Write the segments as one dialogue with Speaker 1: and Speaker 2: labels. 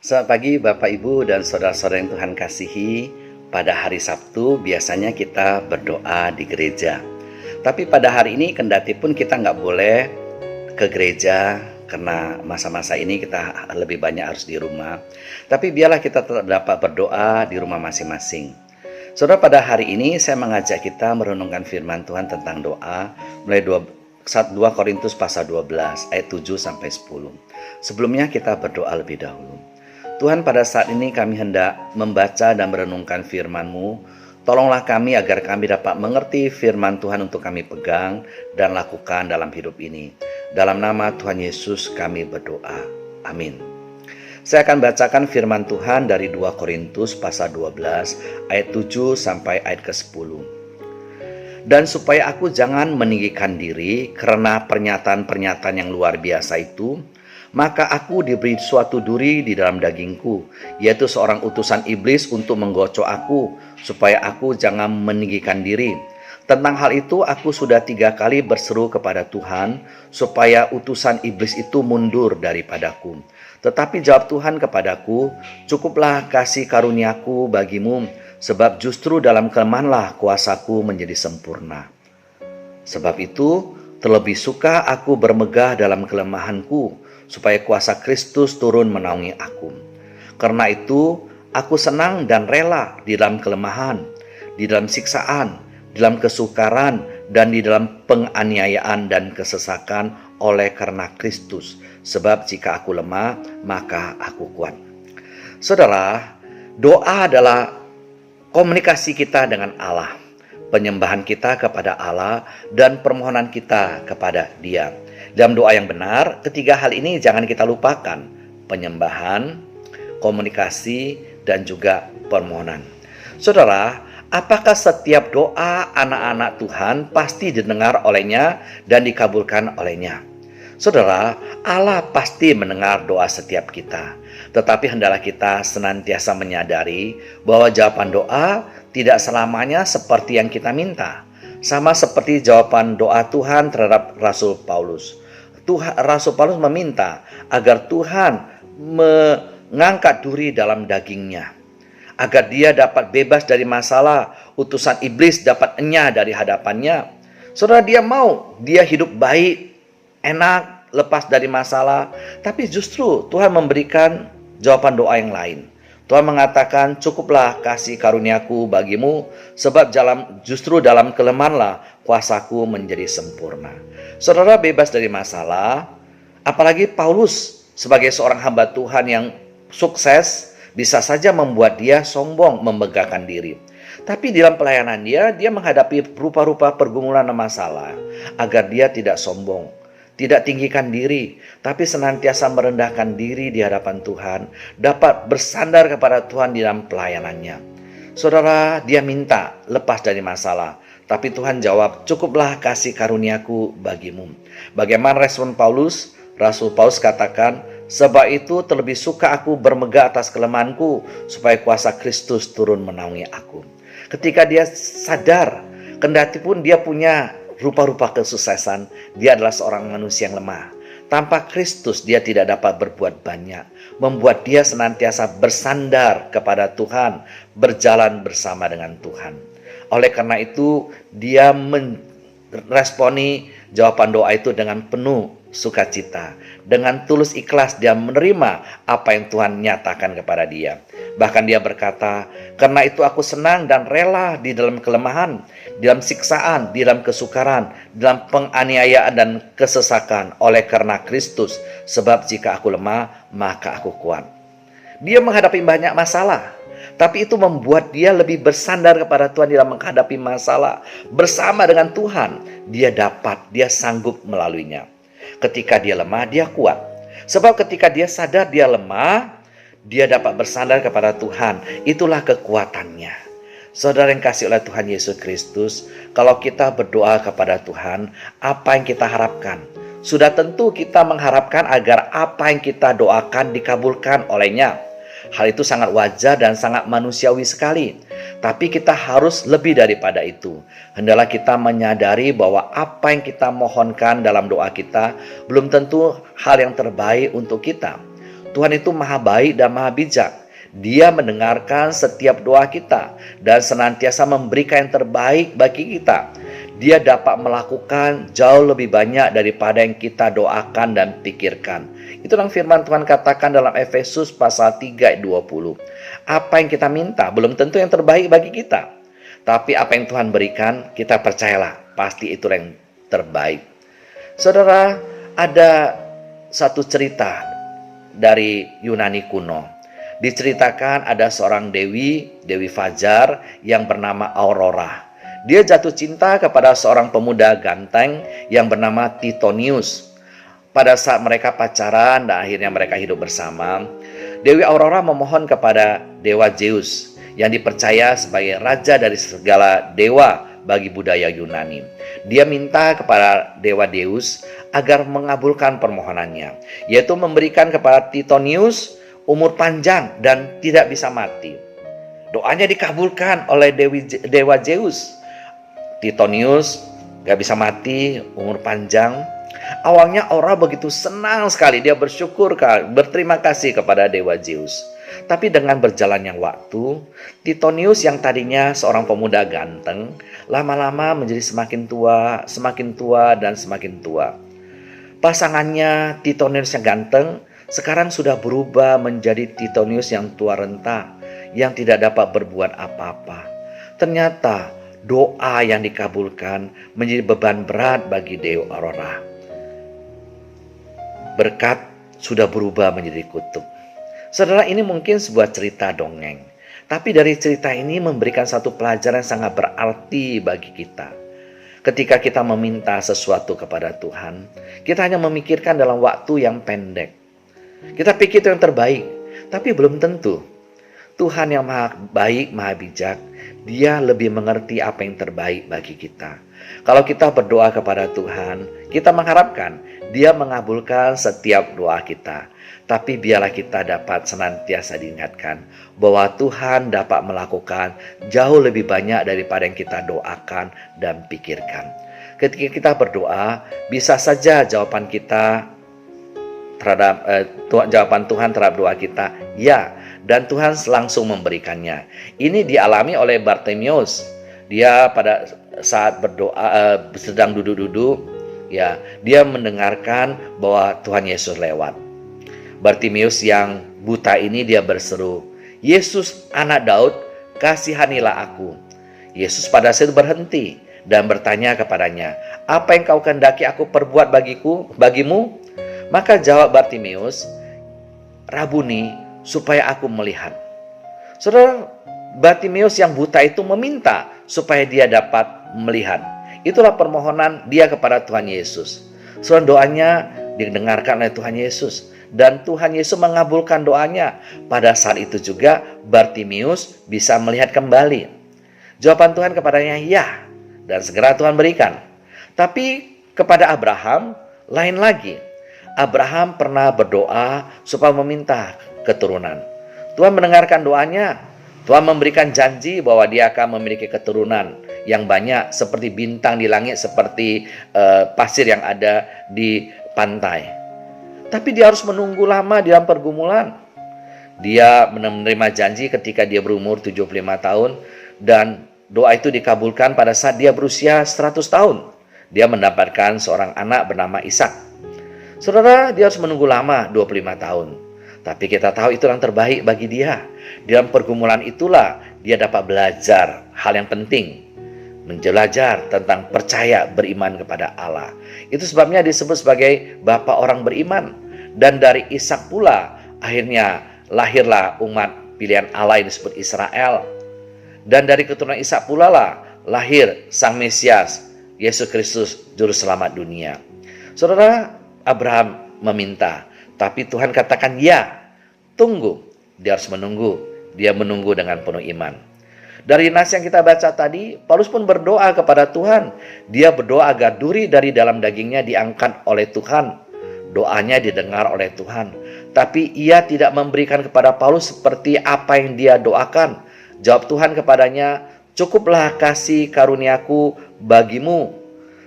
Speaker 1: Selamat pagi Bapak Ibu dan saudara-saudara yang Tuhan kasihi. Pada hari Sabtu biasanya kita berdoa di gereja. Tapi pada hari ini kendati pun kita nggak boleh ke gereja karena masa-masa ini kita lebih banyak harus di rumah. Tapi biarlah kita tetap dapat berdoa di rumah masing-masing. Saudara, pada hari ini saya mengajak kita merenungkan firman Tuhan tentang doa mulai 2 Korintus pasal 12 ayat 7 sampai 10. Sebelumnya kita berdoa lebih dahulu. Tuhan, pada saat ini kami hendak membaca dan merenungkan firman-Mu. Tolonglah kami agar kami dapat mengerti firman Tuhan untuk kami pegang dan lakukan dalam hidup ini. Dalam nama Tuhan Yesus kami berdoa. Amin. Saya akan bacakan firman Tuhan dari 2 Korintus pasal 12 ayat 7 sampai ayat ke-10. Dan supaya aku jangan meninggikan diri karena pernyataan-pernyataan yang luar biasa itu, maka aku diberi suatu duri di dalam dagingku, yaitu seorang utusan iblis untuk menggocok aku, supaya aku jangan meninggikan diri. Tentang hal itu aku sudah 3 kali berseru kepada Tuhan, supaya utusan iblis itu mundur daripadaku. Tetapi jawab Tuhan kepadaku, cukuplah kasih karuniaku bagimu, sebab justru dalam kelemahanlah kuasaku menjadi sempurna. Sebab itu, terlebih suka aku bermegah dalam kelemahanku, supaya kuasa Kristus turun menaungi aku. Karena itu, aku senang dan rela di dalam kelemahan, di dalam siksaan, di dalam kesukaran, dan di dalam penganiayaan dan kesesakan oleh karena Kristus. Sebab jika aku lemah, maka aku kuat. Saudara, doa adalah komunikasi kita dengan Allah, penyembahan kita kepada Allah, dan permohonan kita kepada Dia. Dalam doa yang benar, ketiga hal ini jangan kita lupakan: penyembahan, komunikasi, dan juga permohonan. Saudara, apakah setiap doa anak-anak Tuhan pasti didengar olehnya dan dikabulkan olehnya? Saudara, Allah pasti mendengar doa setiap kita. Tetapi hendaklah kita senantiasa menyadari bahwa jawaban doa tidak selamanya seperti yang kita minta. Sama seperti jawaban doa Tuhan terhadap Rasul Paulus. Rasul Paulus meminta agar Tuhan mengangkat duri dalam dagingnya, agar dia dapat bebas dari masalah, utusan iblis dapat enyah dari hadapannya. Saudara, dia mau dia hidup baik, enak, lepas dari masalah. Tapi justru Tuhan memberikan jawaban doa yang lain. Tuhan mengatakan, cukuplah kasih karuniaku bagimu, sebab justru dalam kelemahanlah kuasaku menjadi sempurna. Saudara, bebas dari masalah, apalagi Paulus sebagai seorang hamba Tuhan yang sukses, bisa saja membuat dia sombong, memegahkan diri. Tapi dalam pelayanan dia menghadapi rupa-rupa pergumulan dan masalah, agar dia tidak sombong, tidak tinggikan diri, tapi senantiasa merendahkan diri di hadapan Tuhan, dapat bersandar kepada Tuhan di dalam pelayanannya. Saudara, dia minta lepas dari masalah, tapi Tuhan jawab, cukuplah kasih karuniaku bagimu. Bagaimana respon Paulus? Rasul Paulus katakan, sebab itu terlebih suka aku bermegah atas kelemahanku, supaya kuasa Kristus turun menaungi aku. Ketika dia sadar, kendati pun dia punya rupa-rupa kesuksesan, dia adalah seorang manusia yang lemah. Tanpa Kristus dia tidak dapat berbuat banyak, membuat dia senantiasa bersandar kepada Tuhan, berjalan bersama dengan Tuhan. Oleh karena itu dia meresponi jawaban doa itu dengan penuh sukacita, dengan tulus ikhlas dia menerima apa yang Tuhan nyatakan kepada dia. Bahkan dia berkata, karena itu aku senang dan rela di dalam kelemahan, di dalam siksaan, di dalam kesukaran, di dalam penganiayaan dan kesesakan oleh karena Kristus. Sebab jika aku lemah, maka aku kuat. Dia menghadapi banyak masalah, tapi itu membuat dia lebih bersandar kepada Tuhan dalam menghadapi masalah. Bersama dengan Tuhan, dia sanggup melaluinya. Ketika dia lemah, dia kuat. Sebab ketika dia sadar dia lemah, dia dapat bersandar kepada Tuhan. Itulah kekuatannya. Saudara yang kasih oleh Tuhan Yesus Kristus, kalau kita berdoa kepada Tuhan, apa yang kita harapkan? Sudah tentu kita mengharapkan agar apa yang kita doakan dikabulkan olehnya. Hal itu sangat wajar dan sangat manusiawi sekali. Tapi kita harus lebih daripada itu. Hendaklah kita menyadari bahwa apa yang kita mohonkan dalam doa kita belum tentu hal yang terbaik untuk kita. Tuhan itu maha baik dan maha bijak. Dia mendengarkan setiap doa kita dan senantiasa memberikan yang terbaik bagi kita. Dia dapat melakukan jauh lebih banyak daripada yang kita doakan dan pikirkan. Itulah firman Tuhan katakan dalam Efesus pasal 3 ayat 20. Apa yang kita minta belum tentu yang terbaik bagi kita. Tapi apa yang Tuhan berikan, kita percayalah, pasti itu yang terbaik. Saudara, ada satu cerita dari Yunani kuno. Diceritakan ada seorang Dewi Fajar yang bernama Aurora. Dia jatuh cinta kepada seorang pemuda ganteng yang bernama Titonius. Pada saat mereka pacaran dan akhirnya mereka hidup bersama, Dewi Aurora memohon kepada Dewa Zeus yang dipercaya sebagai raja dari segala dewa bagi budaya Yunani. Dia minta kepada Dewa Zeus agar mengabulkan permohonannya, yaitu memberikan kepada Titonius umur panjang dan tidak bisa mati. Doanya dikabulkan oleh Dewa Zeus. Titonius gak bisa mati, umur panjang. Awalnya Aurora begitu senang sekali, dia bersyukur, berterima kasih kepada Dewa Zeus. Tapi dengan berjalannya waktu, Titonius yang tadinya seorang pemuda ganteng, lama-lama menjadi semakin tua dan semakin tua. Pasangannya Titonius yang ganteng sekarang sudah berubah menjadi Titonius yang tua renta, yang tidak dapat berbuat apa-apa. Ternyata doa yang dikabulkan menjadi beban berat bagi Dewi Aurora. Berkat sudah berubah menjadi kutub. Saudara, ini mungkin sebuah cerita dongeng. Tapi dari cerita ini memberikan satu pelajaran yang sangat berarti bagi kita. Ketika kita meminta sesuatu kepada Tuhan, kita hanya memikirkan dalam waktu yang pendek. Kita pikir itu yang terbaik, tapi belum tentu. Tuhan yang maha baik, maha bijak, Dia lebih mengerti apa yang terbaik bagi kita. Kalau kita berdoa kepada Tuhan, kita mengharapkan Dia mengabulkan setiap doa kita. Tapi biarlah kita dapat senantiasa diingatkan bahwa Tuhan dapat melakukan jauh lebih banyak daripada yang kita doakan dan pikirkan. Ketika kita berdoa, bisa saja jawaban kita terhadap jawaban Tuhan terhadap doa kita, ya, dan Tuhan langsung memberikannya. Ini dialami oleh Bartimeus. Dia pada saat berdoa sedang duduk-duduk, ya, dia mendengarkan bahwa Tuhan Yesus lewat. Bartimeus yang buta ini dia berseru, "Yesus, anak Daud, kasihanilah aku." Yesus pada saat itu berhenti dan bertanya kepadanya, "Apa yang kau kehendaki aku perbuat bagimu?" Maka jawab Bartimeus, "Rabuni, supaya aku melihat." Saudara, Bartimeus yang buta itu meminta supaya dia dapat melihat. Itulah permohonan dia kepada Tuhan Yesus. Saudara, doanya didengarkan oleh Tuhan Yesus. Dan Tuhan Yesus mengabulkan doanya. Pada saat itu juga Bartimeus bisa melihat kembali. Jawaban Tuhan kepadanya, ya. Dan segera Tuhan berikan. Tapi kepada Abraham, lain lagi. Abraham pernah berdoa supaya meminta keturunan. Tuhan mendengarkan doanya. Tuhan memberikan janji bahwa dia akan memiliki keturunan yang banyak seperti bintang di langit, seperti pasir yang ada di pantai. Tapi dia harus menunggu lama dalam pergumulan. Dia menerima janji ketika dia berumur 75 tahun dan doa itu dikabulkan pada saat dia berusia 100 tahun. Dia mendapatkan seorang anak bernama Ishak. Saudara, dia harus menunggu lama 25 tahun. Tapi kita tahu itu yang terbaik bagi dia. Dalam pergumulan itulah dia dapat belajar hal yang penting. Belajar tentang percaya beriman kepada Allah. Itu sebabnya disebut sebagai bapa orang beriman. Dan dari Ishak pula akhirnya lahirlah umat pilihan Allah yang disebut Israel. Dan dari keturunan Ishak pula lah lahir Sang Mesias, Yesus Kristus, Juru Selamat dunia. Saudara, Abraham meminta, tapi Tuhan katakan ya, tunggu. Dia harus menunggu. Dia menunggu dengan penuh iman. Dari nas yang kita baca tadi, Paulus pun berdoa kepada Tuhan. Dia berdoa agar duri dari dalam dagingnya diangkat oleh Tuhan. Doanya didengar oleh Tuhan. Tapi ia tidak memberikan kepada Paulus seperti apa yang dia doakan. Jawab Tuhan kepadanya, "Cukuplah kasih karuniaku bagimu,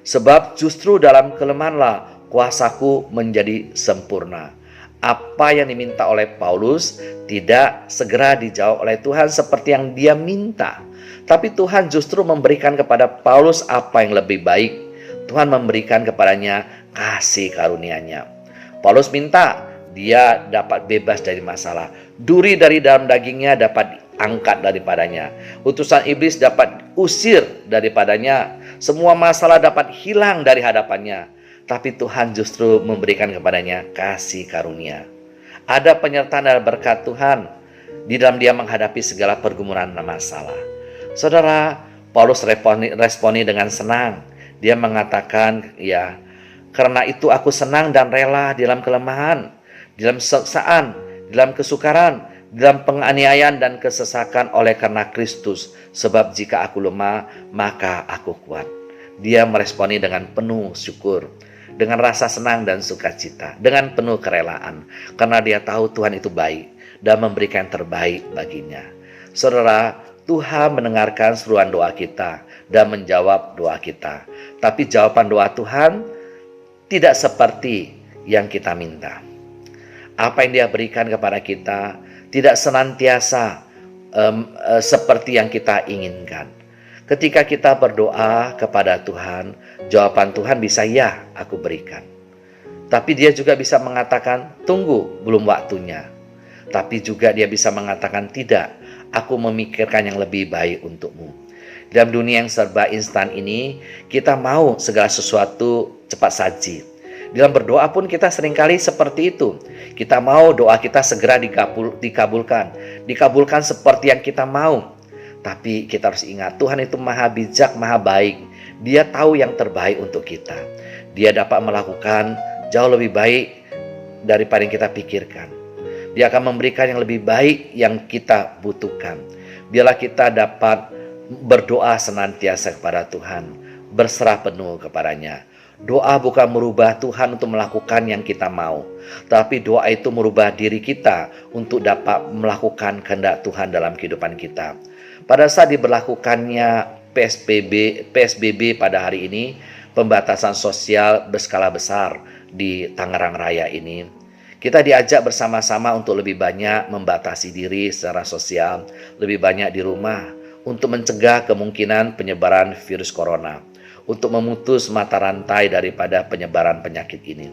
Speaker 1: sebab justru dalam kelemahanlah kuasaku menjadi sempurna." Apa yang diminta oleh Paulus tidak segera dijawab oleh Tuhan seperti yang dia minta. Tapi Tuhan justru memberikan kepada Paulus apa yang lebih baik. Tuhan memberikan kepadanya kasih karunia-Nya. Paulus minta dia dapat bebas dari masalah. Duri dari dalam dagingnya dapat diangkat daripadanya. Utusan iblis dapat usir daripadanya. Semua masalah dapat hilang dari hadapannya. Tapi Tuhan justru memberikan kepadanya kasih karunia. Ada penyertaan dan berkat Tuhan di dalam dia menghadapi segala pergumulan dan masalah. Saudara, Paulus responi dengan senang. Dia mengatakan, ya, karena itu aku senang dan rela di dalam kelemahan, di dalam seksaan, di dalam kesukaran, di dalam penganiayaan dan kesesakan oleh karena Kristus. Sebab jika aku lemah, maka aku kuat. Dia meresponi dengan penuh syukur, dengan rasa senang dan sukacita, dengan penuh kerelaan. Karena dia tahu Tuhan itu baik dan memberikan yang terbaik baginya. Saudara, Tuhan mendengarkan seruan doa kita dan menjawab doa kita. Tapi jawaban doa Tuhan tidak seperti yang kita minta. Apa yang Dia berikan kepada kita tidak senantiasa seperti yang kita inginkan. Ketika kita berdoa kepada Tuhan, jawaban Tuhan bisa ya, aku berikan. Tapi Dia juga bisa mengatakan, tunggu, belum waktunya. Tapi juga Dia bisa mengatakan, tidak, aku memikirkan yang lebih baik untukmu. Dalam dunia yang serba instan ini, kita mau segala sesuatu cepat saji. Dalam berdoa pun kita seringkali seperti itu. Kita mau doa kita segera dikabulkan. Dikabulkan seperti yang kita mau. Tapi kita harus ingat, Tuhan itu maha bijak, maha baik. Dia tahu yang terbaik untuk kita. Dia dapat melakukan jauh lebih baik daripada yang kita pikirkan. Dia akan memberikan yang lebih baik yang kita butuhkan. Biarlah kita dapat berdoa senantiasa kepada Tuhan, berserah penuh kepadanya. Doa bukan merubah Tuhan untuk melakukan yang kita mau, tapi doa itu merubah diri kita untuk dapat melakukan kehendak Tuhan dalam kehidupan kita. Pada saat diberlakukannya PSBB pada hari ini, pembatasan sosial berskala besar di Tangerang Raya ini, kita diajak bersama-sama untuk lebih banyak membatasi diri secara sosial, lebih banyak di rumah, untuk mencegah kemungkinan penyebaran virus corona, untuk memutus mata rantai daripada penyebaran penyakit ini.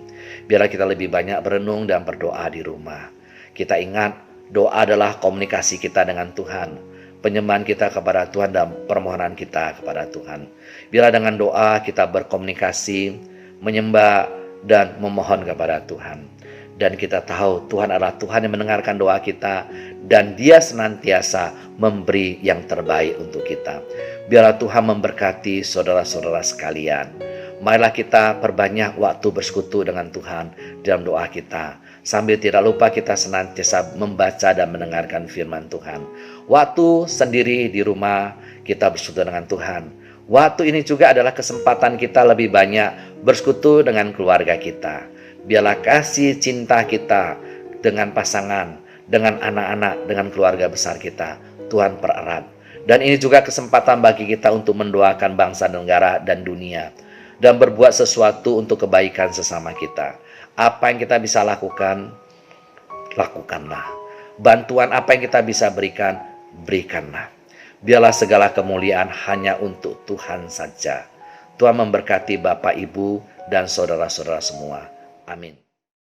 Speaker 1: Biarlah kita lebih banyak berenung dan berdoa di rumah. Kita ingat, doa adalah komunikasi kita dengan Tuhan, penyembahan kita kepada Tuhan dan permohonan kita kepada Tuhan. Biarlah dengan doa kita berkomunikasi, menyembah dan memohon kepada Tuhan. Dan kita tahu Tuhan adalah Tuhan yang mendengarkan doa kita, dan Dia senantiasa memberi yang terbaik untuk kita. Biarlah Tuhan memberkati saudara-saudara sekalian. Marilah kita perbanyak waktu bersekutu dengan Tuhan dalam doa kita. Sambil tidak lupa kita senantiasa membaca dan mendengarkan firman Tuhan. Waktu sendiri di rumah kita bersekutu dengan Tuhan. Waktu ini juga adalah kesempatan kita lebih banyak bersekutu dengan keluarga kita. Biarlah kasih cinta kita dengan pasangan, dengan anak-anak, dengan keluarga besar kita, Tuhan pererat. Dan ini juga kesempatan bagi kita untuk mendoakan bangsa, negara, dan dunia, dan berbuat sesuatu untuk kebaikan sesama kita. Apa yang kita bisa lakukan, lakukanlah. Bantuan apa yang kita bisa berikan, berikanlah. Biarlah segala kemuliaan hanya untuk Tuhan saja. Tuhan memberkati Bapak, Ibu, dan saudara-saudara semua. Amin.